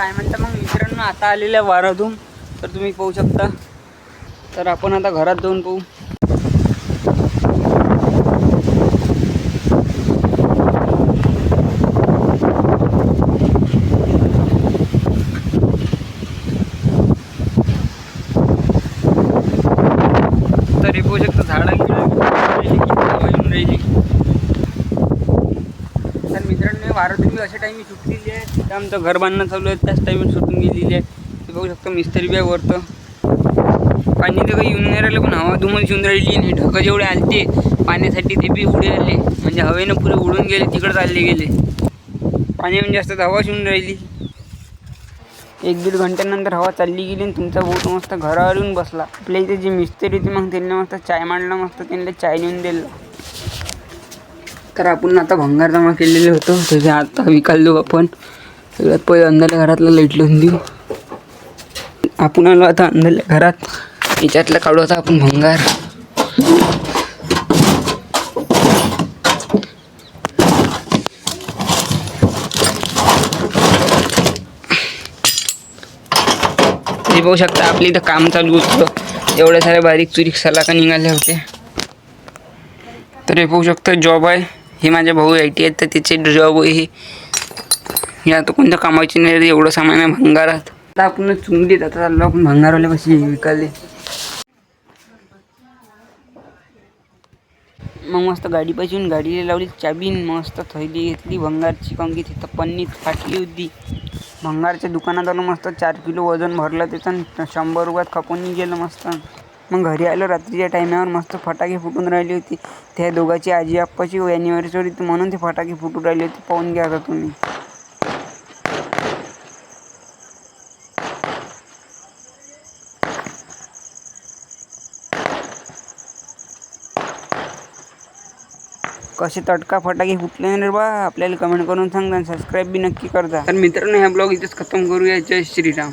काय म्हणता मग मित्रांनो, आता आलेल्या वारातून तर तुम्ही पाहू शकता. तर आपण आता घरात जाऊन पाहू. तर हे पाहू शकता झाडं राहिली. तर मित्रांनो, वारातून मी अशा टाईमी शूट केली आहे. तिथं आमचं घर बांधणं चालू आहे, त्याच टाईमी शूटिंग गेलेली आहे. ते बघू शकता मिस्त्री बी आहे वरतं. पाणी तर काही येऊन नाही राहिलं, पण हवा धुमल शिवून राहिली. आणि ढगं जेवढे आलते पाण्यासाठी ते बी उडे आले, म्हणजे हवेनं पुरे उडून गेले, तिकडं चालले गेले. पाणी म्हणजे जास्त हवा शिवून राहिली. 1-1.5 घंट्यानंतर हवा चालली गेली आणि तुमचा बोट मस्त घरावर येऊन बसला. आपल्या इथे जी मिस्त्री होती मग त्यांनी मस्त चाय मांडला, मस्त त्यांना चाय नेऊन दिला. तर आपण आता भंगार जमा केलेले होतो, त्याचे आता विकायला आपण. सगळ्यात पहिले अंधाऱ्या घरातला लाईट लावून देऊ. आपण आलो आता अंधाऱ्या घरात. याच्यातलं काढू आता आपण भंगार. हे पाहू शकता आपली इथं काम चालू होतं. एवढ्या साऱ्या बारीक चुरीक सलाका निघाल्या होत्या. तर हे पाहू शकता जॉब आहे. हे माझ्या भाऊ IT आहेत, तर त्याचे जॉब आहे. हे आता कोणत्या कामाची नाही, एवढं सामान आहे भंगारात. आता आपण चुंगलीत आता चाललो आपण भंगारवाल्या कशी विकायले. मग मस्त गाडी पासून गाडीला लावली चाबी, मस्त थैली घेतली भंगारची, काऊन की तिथं पन्नी फाटली होती. भंगारच्या दुकानात आलो, मस्त 4 किलो वजन भरलं त्याचं, 100 रुपयात खपून गेलं मस्त. मग घरी आलो रात्रीच्या टायमावर, मस्त फटाके फुटून राहिली होती. त्या दोघांची आजी आप्पाची ॲनिव्हर्सरी होती म्हणून ते फटाके फुटून राहिली होती. पाहून घ्या आता तुम्ही. कसे तटका फटाके फुटले रे बा, आपल्याला कमेंट करून सांगा आणि सबस्क्राईब बी नक्की करता. तर मित्रांनो, हा ब्लॉग इथेच खतम करूया. जय श्रीराम.